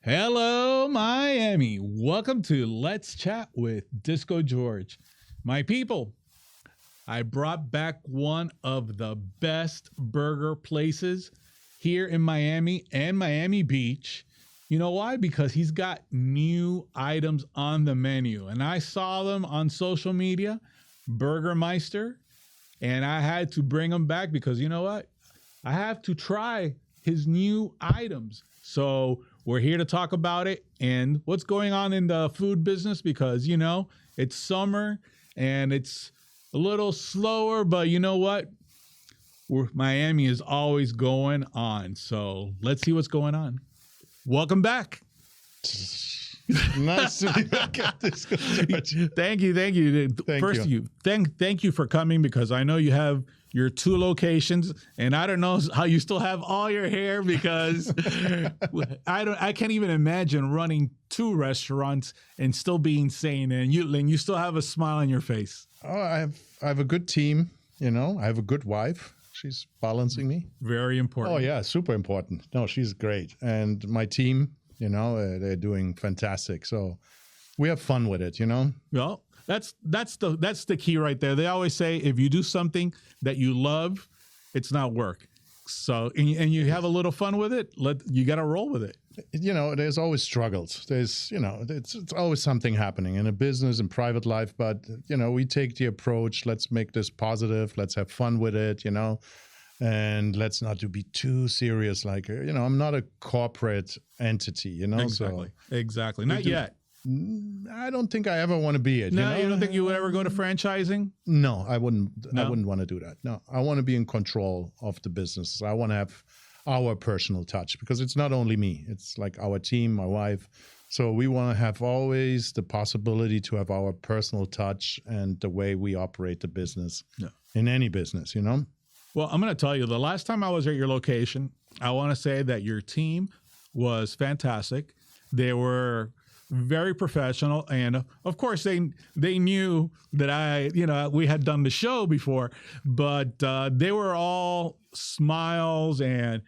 Hello, Miami. Welcome to Let's Chat with Disco George. My people, I brought back one of the best burger places here in Miami and Miami Beach. You know why? Because he's got new items on the menu. And I saw them on social media, Burgermeister, and I had to bring them back because you know what? I have to try his new items. So we're here to talk about it and what's going on in the food business because, you know, it's summer and it's a little slower, but you know what? Miami is always going on. So let's see what's going on. Welcome back. Nice to be back at this. Thank you. Thank you for coming because I know you have your two locations, and I don't know how you still have all your hair because I can't even imagine running two restaurants and still being sane, and you still have a smile on your face. Oh, I have a good team. You know, I have a good wife. She's balancing me. Very important. Oh yeah, super important. No, she's great, and my team. You know, they're doing fantastic. So we have fun with it. You know. Well, that's the key right there. They always say if you do something that you love, it's not work. So and you have a little fun with it. You got to roll with it. You know, there's always struggles. There's it's always something happening in a business and private life. But you know, we take the approach. Let's make this positive. Let's have fun with it. You know. And let's not be too serious. Like, you know, I'm not a corporate entity, you know. Exactly. Not yet. I don't think I ever want to be it. No, you don't think you would ever go to franchising? No, I wouldn't. No? I wouldn't want to do that. No, I want to be in control of the business. I want to have our personal touch because it's not only me. It's like our team, my wife. So we want to have always the possibility to have our personal touch and the way we operate the business in any business, you know. Well, I'm going to tell you, the last time I was at your location, I want to say that your team was fantastic. They were very professional. And of course, they knew that we had done the show before, but they were all smiles and,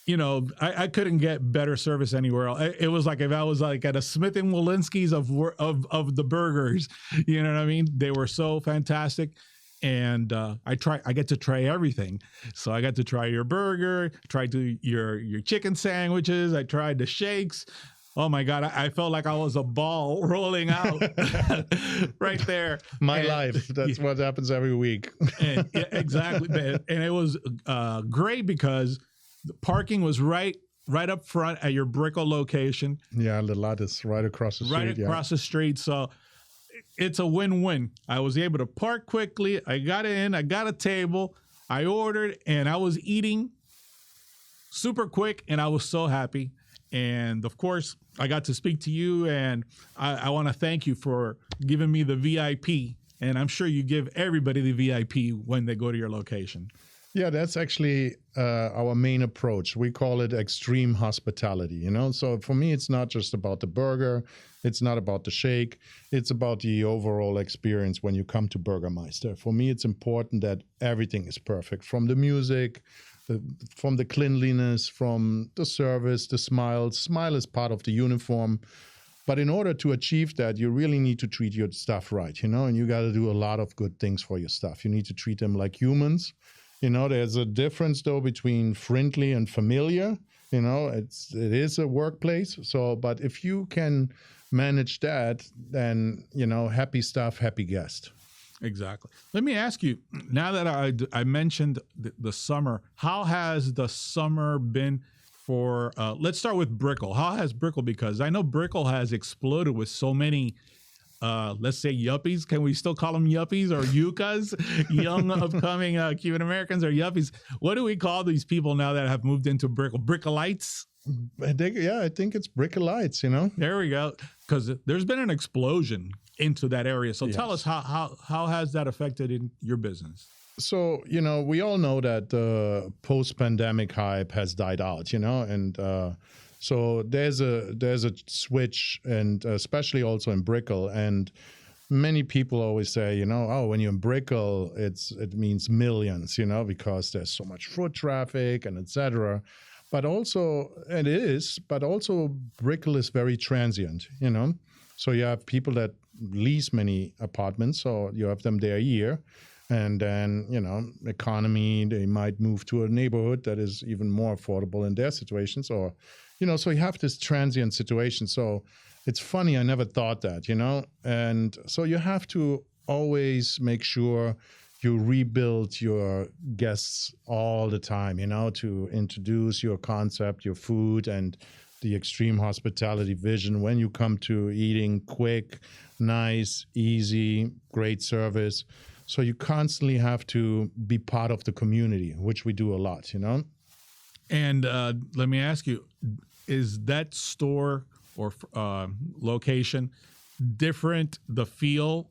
you know, I couldn't get better service anywhere else. It was like if I was like at a Smith & Wollensky's of the burgers, you know what I mean? They were so fantastic. And I get to try everything. So I got to try your burger, tried your chicken sandwiches. I tried the shakes. Oh my God, I felt like I was a ball rolling out right there. My life. That's what happens every week. Exactly. And it was great because the parking was right up front at your Brickell location. Yeah, the lot is right across the street. Right across the street. So it's a win-win. I was able to park quickly. I got in. I got a table. I ordered, and I was eating super quick, and I was so happy. And, of course, I got to speak to you, and I want to thank you for giving me the VIP. And I'm sure you give everybody the VIP when they go to your location. Yeah, that's actually our main approach. We call it extreme hospitality, you know? So for me, it's not just about the burger. It's not about the shake. It's about the overall experience when you come to Burgermeister. For me, it's important that everything is perfect, from the music, from the cleanliness, from the service, the smile. Smile is part of the uniform. But in order to achieve that, you really need to treat your staff right, you know? And you got to do a lot of good things for your staff. You need to treat them like humans. You know, there's a difference, though, between friendly and familiar. You know, it is a workplace. So, but if you can manage that, then, you know, happy staff, happy guest. Exactly. Let me ask you, now that I mentioned the summer, how has the summer been for, let's start with Brickell. How has Brickell, because I know Brickell has exploded with so many let's say yuppies. Can we still call them yuppies or yuccas? Young upcoming Cuban Americans or yuppies. What do we call these people now that have moved into Brickell? Brickelites? I think it's Brickelites, you know? There we go. Because there's been an explosion into that area. So tell us, how has that affected in your business? So, you know, we all know that the post-pandemic hype has died out, you know, and so there's a switch, and especially also in Brickell, and many people always say, you know, oh, when you're in Brickell, it means millions, you know, because there's so much foot traffic and etc. but also Brickell is very transient, you know. So you have people that lease many apartments, so you have them there a year, and then, you know, economy, they might move to a neighborhood that is even more affordable in their situations, or, you know, so you have this transient situation. So it's funny, I never thought that, you know, and so you have to always make sure you rebuild your guests all the time, you know, to introduce your concept, your food, and the extreme hospitality vision when you come to eating quick, nice, easy, great service. So you constantly have to be part of the community, which we do a lot, you know. And let me ask you, is that store or location different, the feel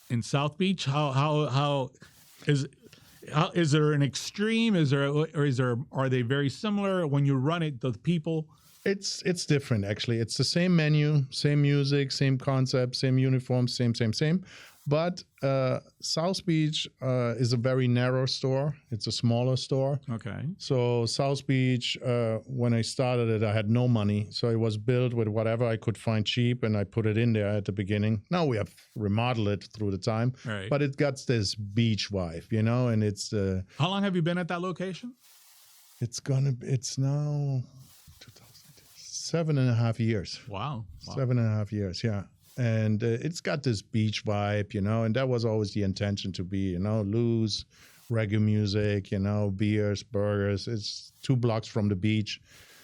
in South Beach? How is there an extreme? Are they very similar when you run it? The people? It's different, actually. It's the same menu, same music, same concept, same uniforms, same. But South Beach is a very narrow store. It's a smaller store. Okay. So South Beach, when I started it, I had no money. So it was built with whatever I could find cheap, and I put it in there at the beginning. Now we have remodeled it through the time. Right. But it got this beach vibe, you know, and it's... How long have you been at that location? It's now 7.5 years. Wow. 7.5 years, yeah. And it's got this beach vibe, you know, and that was always the intention to be, you know, loose, reggae music, you know, beers, burgers. It's 2 blocks from the beach.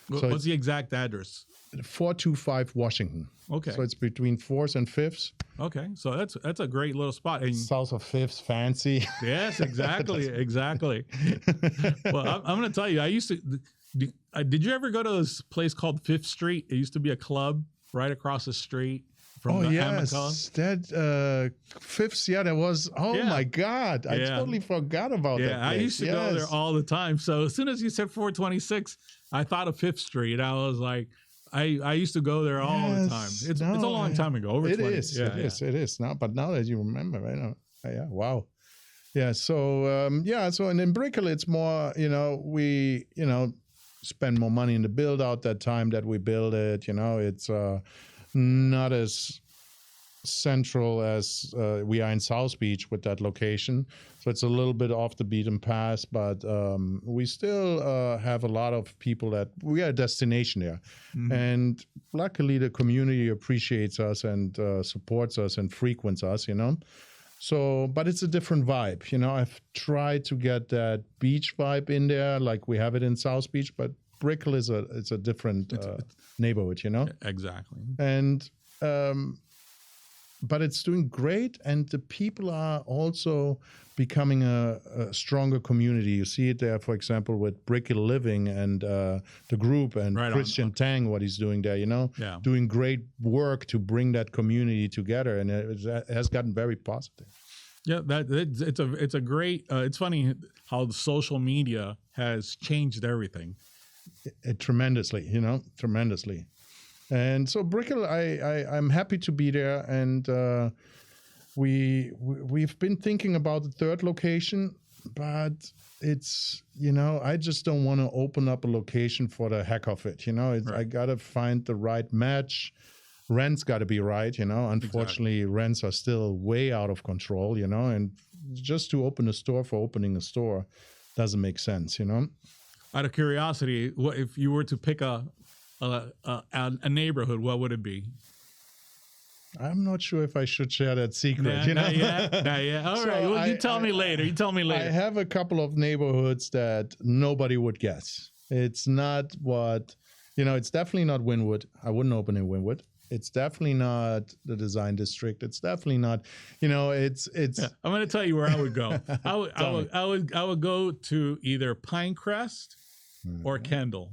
So what's the exact address? 425 Washington. Okay. So it's between 4th and 5th. Okay. So that's a great little spot. And south of 5th, fancy. Yes, exactly. Exactly. Well, I'm going to tell you, I used to... Did you ever go to this place called 5th Street? It used to be a club right across the street from the yes, Amica. that 5th, yeah, that was, my God, I totally forgot about that place. I used to go there all the time. So as soon as you said 426, I thought of 5th Street. I was like, I used to go there all the time. It's a long time ago, over 20. It is. But now that you remember, right? Wow. Yeah, so, and in Brickell, it's more, you know, we, you know, spend more money in the build out that time that we build it, you know. It's not as central as we are in South Beach with that location, so it's a little bit off the beaten path, but we still have a lot of people that we are a destination there. And luckily the community appreciates us and supports us and frequents us, you know. So, but it's a different vibe. You know, I've tried to get that beach vibe in there like we have it in South Beach, but Brickell is a different neighborhood, you know? Exactly. And, but it's doing great, and the people are also becoming a stronger community. You see it there, for example, with Brickell Living and the group and Christian Tang, what he's doing there, you know, doing great work to bring that community together, and it has gotten very positive. Yeah, it's a great. It's funny how the social media has changed everything. Tremendously, you know, tremendously. And so Brickell, I'm happy to be there, and we've been thinking about the 3rd location, but it's, you know, I just don't want to open up a location for the heck of it, you know. I gotta find the right match. Rent's got to be right, you know. Unfortunately, rents are still way out of control, you know, and just to open a store for opening a store doesn't make sense, you know. Out of curiosity, what if you were to pick a neighborhood, what would it be? I'm not sure if I should share that secret. You know? Not yet. All right. Well, you tell me later. I have a couple of neighborhoods that nobody would guess. It's not what, you know, it's definitely not Wynwood. I wouldn't open in Wynwood. It's definitely not the Design District. It's definitely not, you know, it's. Yeah, I'm going to tell you where I would go. I would go to either Pinecrest or Kendall.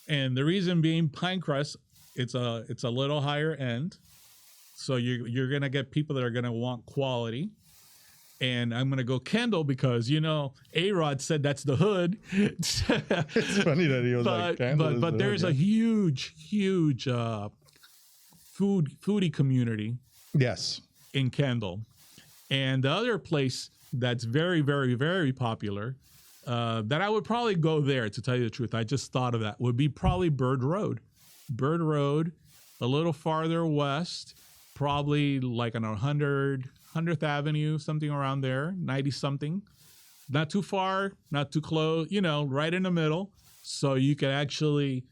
And the reason being, Pinecrest, it's a little higher end, so you're gonna get people that are gonna want quality. And I'm gonna go Kendall because, you know, A-Rod said that's the hood. It's funny that he was like Kendall. But there's a huge foodie community. Yes. In Kendall, and the other place that's very, very, very popular that I would probably go there, to tell you the truth. I just thought of that, would be probably Bird Road. Bird Road, a little farther west, probably like on 100th Avenue, something around there, 90 something. Not too far, not too close, right in the middle. So you can actually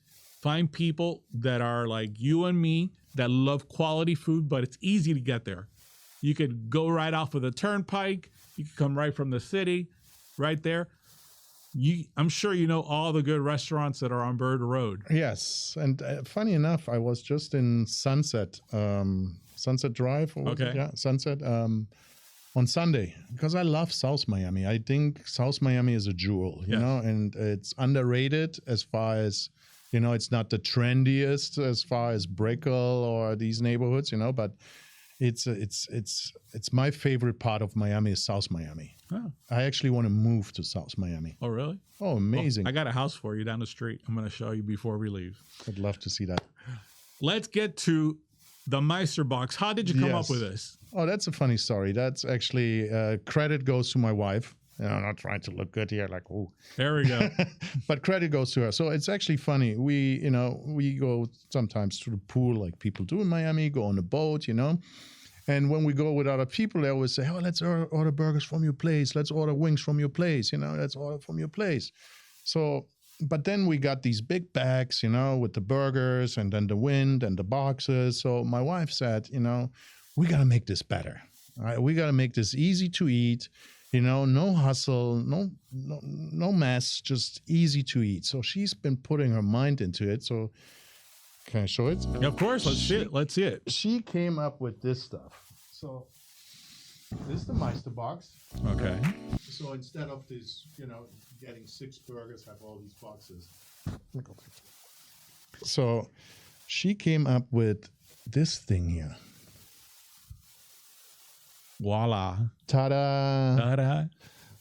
find people that are like you and me that love quality food, but it's easy to get there. You could go right off of the turnpike. You could come right from the city, right there. I'm sure you know all the good restaurants that are on Bird Road. Yes, and funny enough, I was just in Sunset Drive. Okay. Yeah, Sunset on Sunday, because I love South Miami. I think South Miami is a jewel, you know, and it's underrated as far as, it's not the trendiest as far as Brickell or these neighborhoods, but it's my favorite part of Miami is South Miami. Oh. I actually want to move to South Miami. Oh, really? Oh, amazing. Well, I got a house for you down the street. I'm going to show you before we leave. I'd love to see that. Let's get to the Meister Box. How did you come up with this? Oh, that's a funny story. That's actually credit goes to my wife. I'm not trying to look good here, like, oh. There we go. But credit goes to her. So it's actually funny. We go sometimes to the pool like people do in Miami, go on a boat, And when we go with other people, they always say, oh, let's order burgers from your place. Let's order wings from your place. Let's order from your place. So, but then we got these big bags, with the burgers and then the wind and the boxes. So my wife said, we got to make this better. All right? We got to make this easy to eat. No hustle, no mess, just easy to eat. So she's been putting her mind into it. So can I show it? Yeah, of course. Let's see it. She came up with this stuff. So this is the Meister Box. Okay. So instead of this, getting 6 burgers, have all these boxes. So she came up with this thing here. Voila. Ta-da. Ta-da.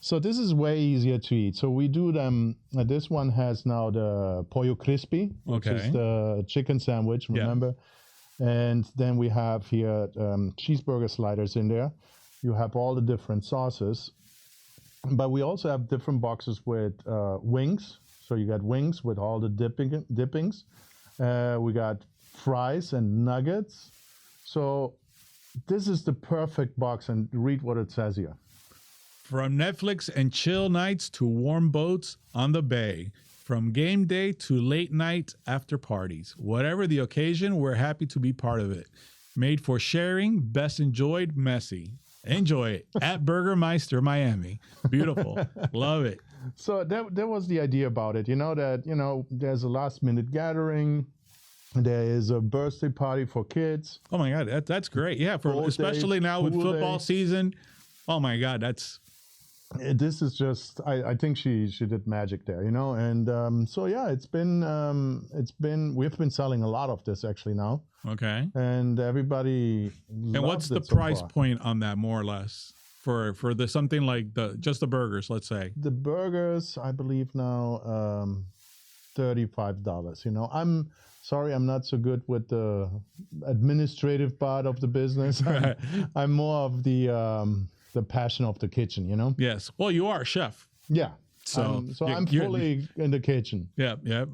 So this is way easier to eat. So we do them. This one has now the pollo crispy, which is the chicken sandwich, remember? Yeah. And then we have here cheeseburger sliders in there. You have all the different sauces. But we also have different boxes with wings. So you got wings with all the dippings. We got fries and nuggets. So this is the perfect box, and read what it says here. From Netflix and chill nights to warm boats on the bay, from game day to late night after parties, whatever the occasion, we're happy to be part of it. Made for sharing, best enjoyed, messy. Enjoy it at Burgermeister, Miami. Beautiful. Love it. So that was the idea about it, that, there's a last minute gathering. There is a birthday party for kids. Oh my God, that's great. Yeah, especially now with football season. Oh my God, this is just. I think she did magic there, And so yeah, we've been selling a lot of this actually now. Okay. And everybody. And what's the price point on that, more or less, for the something like just the burgers? Let's say the burgers, I believe now, $35. I'm sorry, I'm not so good with the administrative part of the business. I'm more of the passion of the kitchen, Yes. Well, you are a chef. Yeah. So I'm fully in the kitchen. Yeah, yeah.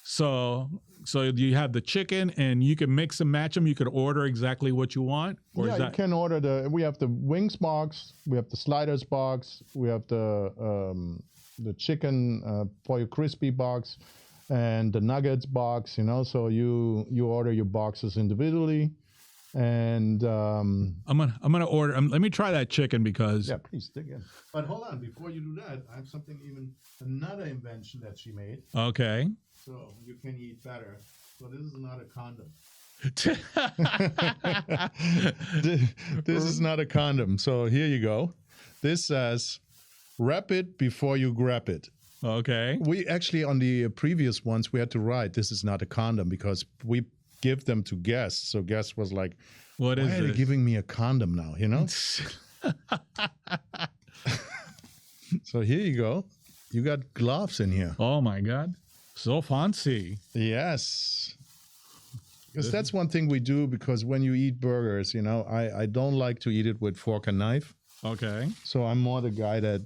So you have the chicken, and you can mix and match them. You could order exactly what you want. Or yeah, you can order we have the wings box, we have the sliders box, we have the chicken pollo crispy box, and the nuggets box, so you order your boxes individually. And I'm gonna order. Let me try that chicken because please dig in. But hold on, before you do that, I have another invention that she made. Okay. So you can eat better. So this is not a condom. This is not a condom. So here you go. This says, "Wrap it before you grab it." Okay. We actually, on the previous ones, we had to write, "This is not a condom," because we give them to guests. So guests was like, why are they giving me a condom now, So here you go. You got gloves in here. Oh my God. So fancy. Yes. Because that's one thing we do, because when you eat burgers, I don't like to eat it with fork and knife. Okay. So I'm more the guy that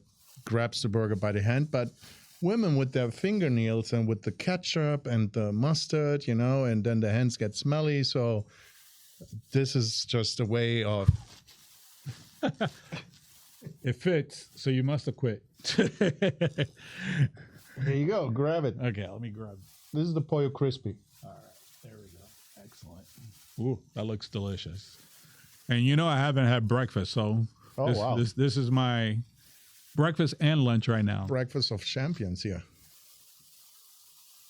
grabs the burger by the hand. But women with their fingernails and with the ketchup and the mustard, and then the hands get smelly. So this is just a way of... It fits, so you must have quit. Here you go. Grab it. Okay, let me grab. This is the Pollo Crispy. All right, there we go. Excellent. Ooh, that looks delicious. And I haven't had breakfast, so wow. This is my breakfast and lunch right now. Breakfast of champions here.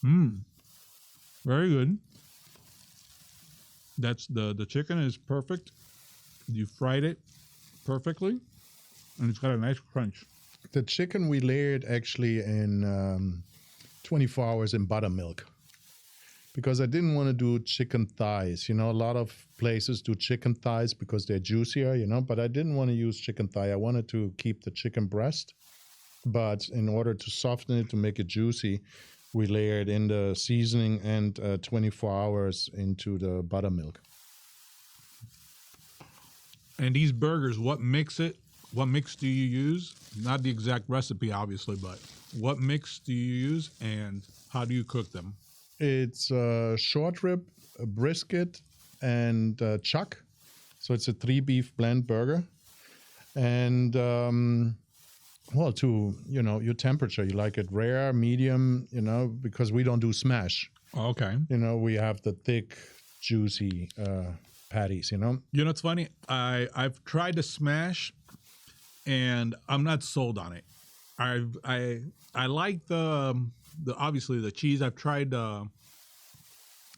Very good. That's the chicken is perfect. You fried it perfectly, and it's got a nice crunch. The chicken we layered actually in 24 hours in buttermilk, because I didn't want to do chicken thighs. A lot of places do chicken thighs because they're juicier, but I didn't want to use chicken thigh. I wanted to keep the chicken breast, but in order to soften it, to make it juicy, we layered in the seasoning and 24 hours into the buttermilk. And these burgers, what mix do you use? Not the exact recipe, obviously, but what mix do you use and how do you cook them? It's short rib, a brisket, and chuck. So it's a 3-beef blend burger. And, to, your temperature, you like it rare, medium, because we don't do smash. Okay. We have the thick, juicy patties, It's funny. I've tried to smash, and I'm not sold on it. I like the obviously the cheese. I've tried the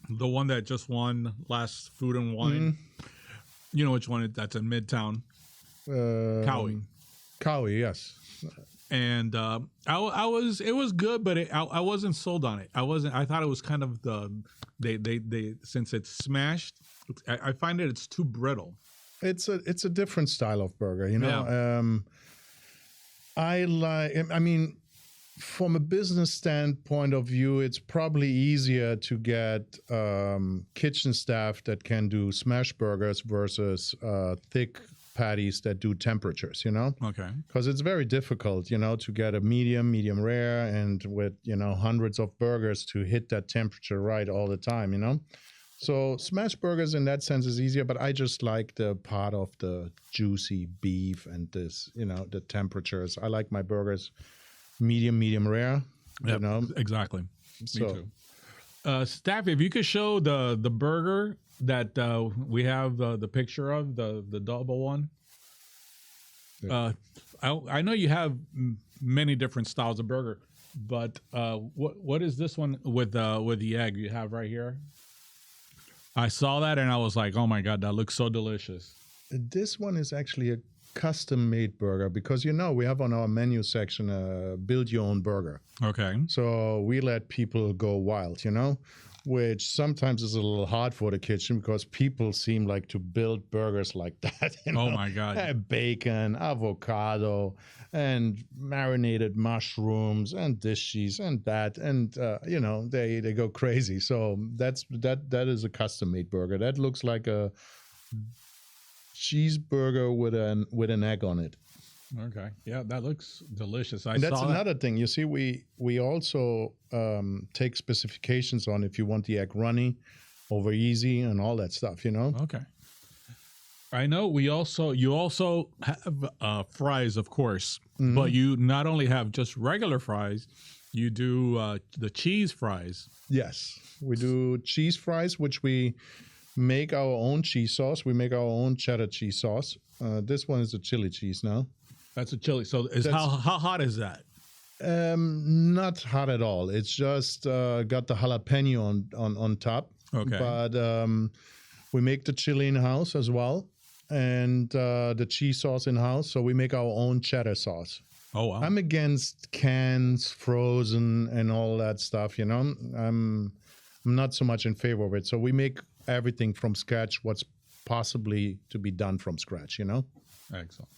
one that just won last Food and Wine. You know which one that's in Midtown. Cowie. Cowie, yes. And it was good, but I wasn't sold on it. I thought it was kind of they since it's smashed, I find that it's too brittle. It's a different style of burger, Yeah. From a business standpoint of view, it's probably easier to get kitchen staff that can do smash burgers versus thick patties that do temperatures, Okay. Because it's very difficult, to get a medium rare, and with, hundreds of burgers to hit that temperature right all the time, So smash burgers in that sense is easier, but I just like the part of the juicy beef and this, the temperatures. I like my burgers medium rare, Yep, exactly. So, me too. Staff, if you could show the burger that we have the picture of, the double one. Yeah. I know you have many different styles of burger, but what is this one with the egg you have right here? I saw that and I was like, oh my God, that looks so delicious. This one is actually a custom-made burger because, we have on our menu section a build-your-own burger. Okay. So we let people go wild, which sometimes is a little hard for the kitchen because people seem like to build burgers like that. Oh, my God. Bacon, avocado, and marinated mushrooms, and this cheese and that. And, they go crazy. So that is a custom-made burger. That looks like a cheeseburger with an egg on it. Okay. Yeah, that looks delicious. That's another thing. You see, we also take specifications on if you want the egg runny, over easy, and all that stuff, Okay. I know you also have fries, of course, but you not only have just regular fries, you do the cheese fries. Yes, we do cheese fries, which we make our own cheese sauce. We make our own cheddar cheese sauce. This one is a chili cheese now. That's a chili. So how hot is that? Not hot at all. It's just got the jalapeno on top. Okay. But we make the chili in-house as well, and the cheese sauce in-house. So we make our own cheddar sauce. Oh, wow. I'm against cans, frozen, and all that stuff, I'm not so much in favor of it. So we make everything from scratch, what's possibly to be done from scratch, Excellent.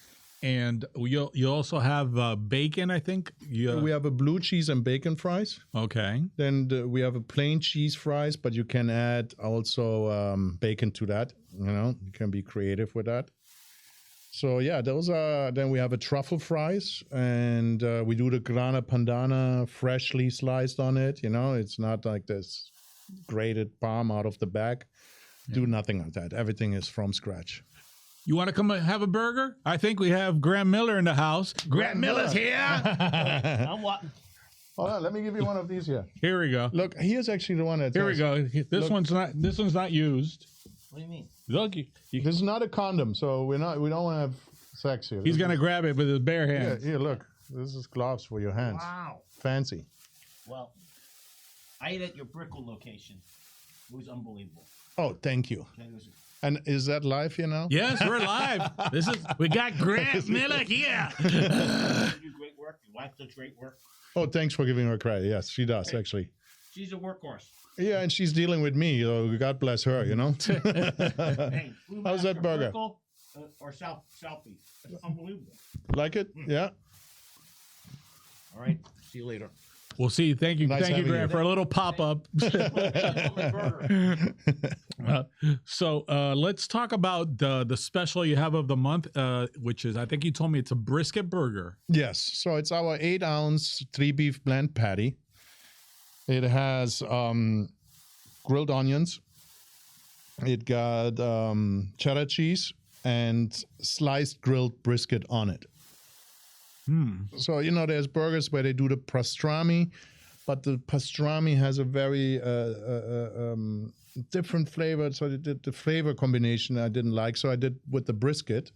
And you also have bacon, I think? We have a blue cheese and bacon fries. Okay. Then we have a plain cheese fries, but you can add also bacon to that. You can be creative with that. So yeah, those are. Then we have a truffle fries, and we do the grana padano freshly sliced on it. You know, it's not like this grated palm out of the bag. Do nothing like that. Everything is from scratch. You want to come and have a burger? I think we have Grant Miller in the house. Grant Miller's here. I'm what? Hold on, let me give you one of these here. Here we go. Look, here's actually the one that. Here we go. This one's not used. What do you mean? Look, This is not a condom, so we don't want to have sex here. he's gonna grab it with his bare Yeah, hands. here, look. This is gloves for your hands. Wow. Fancy. Well, I ate at your Brickell location. It was unbelievable. Oh, thank you. It was, And is that live here now? Yes, we're live. We got Grant Miller here. you do great work. Your wife does great work. Oh, thanks for giving her credit. Yes, she does, actually. She's a workhorse. Yeah, and she's dealing with me. So God bless her, you know? Hey, Blue How's that Master, burger? Brickell, or South Beach. It's unbelievable. Like it? Yeah. All right. See you later. We'll see. Thank you, Nice thank you, having Grant, you. for a little pop up. So let's talk about the special you have of the month, which is, I think you told me it's a brisket burger. Yes. So it's our 8-ounce 3-beef blend patty. It has grilled onions. It got cheddar cheese and sliced grilled brisket on it. So, you know, there's burgers where they do the pastrami, but the pastrami has a very different flavor. So the flavor combination I didn't like. So I did with the brisket,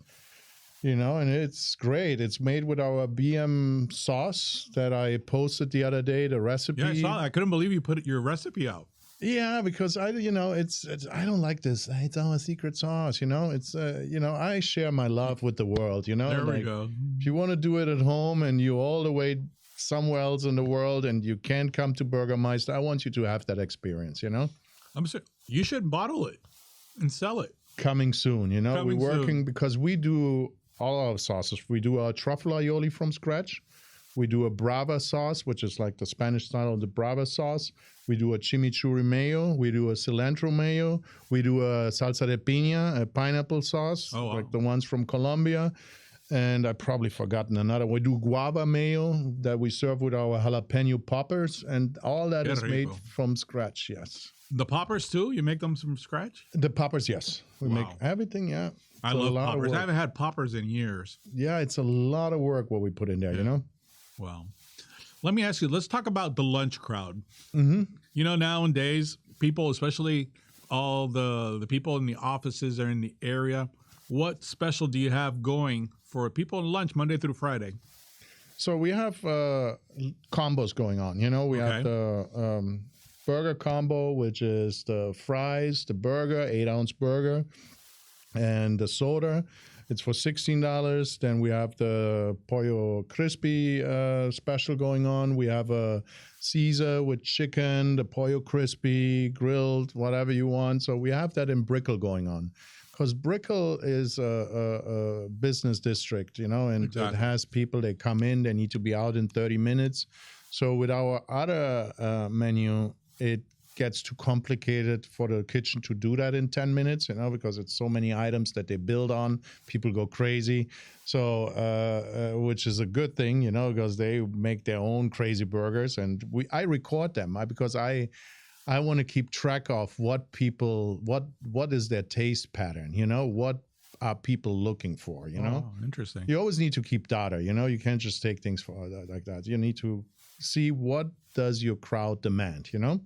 you know, and it's great. It's made with our BM sauce that I posted the other day, the recipe. Yeah, I saw that. I couldn't believe you put your recipe out. Yeah, because I don't like this. It's our secret sauce, you know. It's I share my love with the world, you know. There we go. If you want to do it at home and you're all the way somewhere else in the world and you can't come to Burgermeister, I want you to have that experience, you know. You should bottle it and sell it. Coming soon, you know. Coming We're working soon. because we do all our sauces. We do our truffle aioli from scratch. We do a Brava sauce, which is like the Spanish style of the Brava sauce. We do a chimichurri mayo. We do a cilantro mayo. We do a salsa de piña, a pineapple sauce, Oh, wow. like the ones from Colombia. And I've probably forgotten another. We do guava mayo that we serve with our jalapeno poppers. And all that Qué is made rico. from scratch, yes. The poppers too? You make them from scratch? The poppers, yes. We make Wow. everything, yeah. I It's a love lot of poppers. I work. haven't had poppers in years. Yeah, it's a lot of work what we put in there, you know? Wow. Let me ask you, let's talk about the lunch crowd. Mm-hmm. You know, nowadays, people, especially all the people in the offices are in the area, what special do you have going for people in lunch Monday through Friday? So we have combos going on. You know, we have the burger combo, which is the fries, the burger, 8-ounce burger, and the soda. It's for $16. Then we have the Pollo Crispy special going on. We have a Caesar with chicken, the Pollo Crispy, grilled, whatever you want. So we have that in Brickell going on. Because Brickell is a business district, you know, and Exactly. it has people, they come in, they need to be out in 30 minutes. So with our other menu, it gets too complicated for the kitchen to do that in 10 minutes, you know, because it's so many items that they build on. People go crazy. So, which is a good thing, you know, because they make their own crazy burgers. And I record them because I want to keep track of what is their taste pattern, you know, what are people looking for, you know? Oh, interesting. You always need to keep data, you know, you can't just take things for like that. You need to see what does your crowd demand, you know?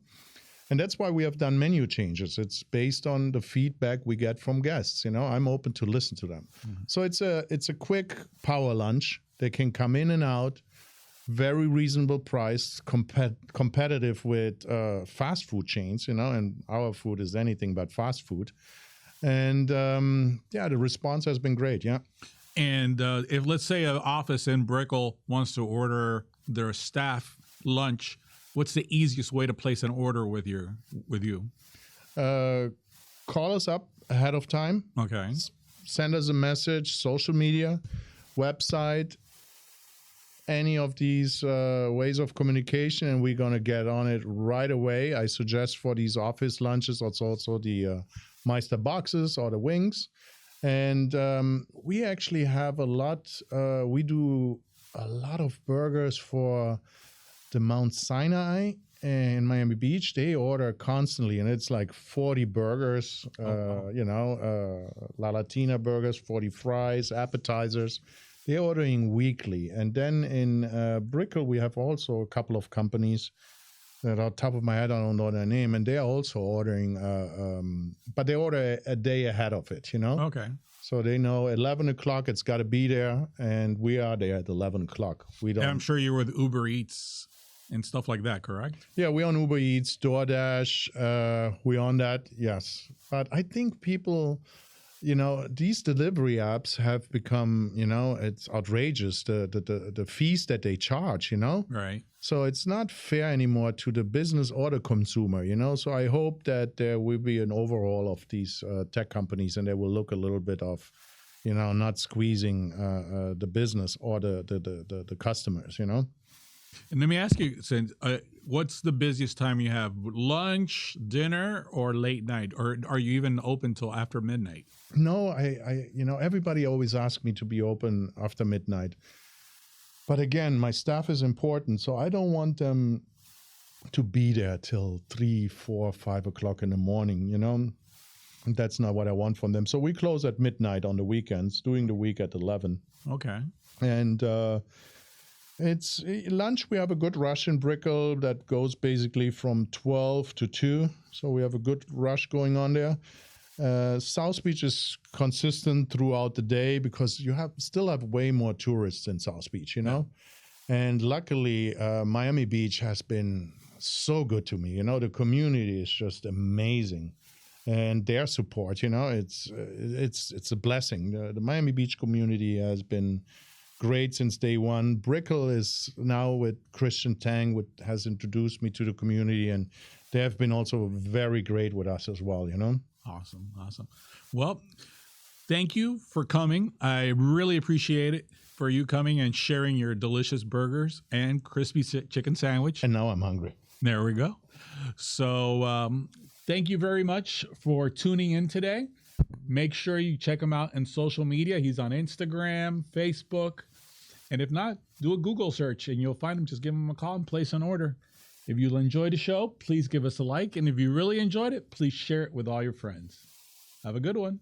And that's why we have done menu changes. It's based on the feedback we get from guests, you know? I'm open to listen to them. Mm-hmm. So it's a quick power lunch. They can come in and out. Very reasonable price, competitive with fast food chains, you know, and our food is anything but fast food. And the response has been great, yeah. And if, let's say, an office in Brickell wants to order their staff lunch, what's the easiest way to place an order with you? Call us up ahead of time. Okay. Send us a message, social media, website, any of these ways of communication, and we're going to get on it right away. I suggest for these office lunches also the Meister Boxes or the wings. And we actually have a lot. We do a lot of burgers for the Mount Sinai in Miami Beach. They order constantly, and it's like 40 burgers, La Latina burgers, 40 fries, appetizers. They're ordering weekly. And then in Brickell, we have also a couple of companies that on top of my head, I don't know their name, and they're also ordering, but they order a day ahead of it, Okay. So they know 11 o'clock, it's got to be there, and we are there at 11 o'clock. We don't. And I'm sure you're with Uber Eats and stuff like that, correct? Yeah, we're on Uber Eats, DoorDash. We're on that, yes. But I think people, these delivery apps have become, it's outrageous, the fees that they charge, Right. So it's not fair anymore to the business or the consumer, So I hope that there will be an overhaul of these tech companies, and they will look a little bit of, not squeezing the business or the customers, And let me ask you, since what's the busiest time you have? Lunch, dinner, or late night? Or are you even open till after midnight? No, I everybody always asks me to be open after midnight. But again, my staff is important, so I don't want them to be there till 3, 4, 5 o'clock in the morning, That's not what I want from them. So we close at midnight on the weekends, during the week at 11. Okay. And it's lunch. We have a good rush in Brickell that goes basically from 12 to 2. So we have a good rush going on there. South Beach is consistent throughout the day because you still have way more tourists in South Beach, And luckily, Miami Beach has been so good to me. The community is just amazing, and their support. It's a blessing. The Miami Beach community has been great since day one. Brickell is now with Christian Tang, has introduced me to the community, and they have been also very great with us as well. Awesome. Well, thank you for coming. I really appreciate it for you coming and sharing your delicious burgers and crispy chicken sandwich. And now I'm hungry. There we go. So thank you very much for tuning in today. Make sure you check him out in social media. He's on Instagram, Facebook. And if not, do a Google search and you'll find him. Just give him a call and place an order. If you enjoyed the show, please give us a like. And if you really enjoyed it, please share it with all your friends. Have a good one.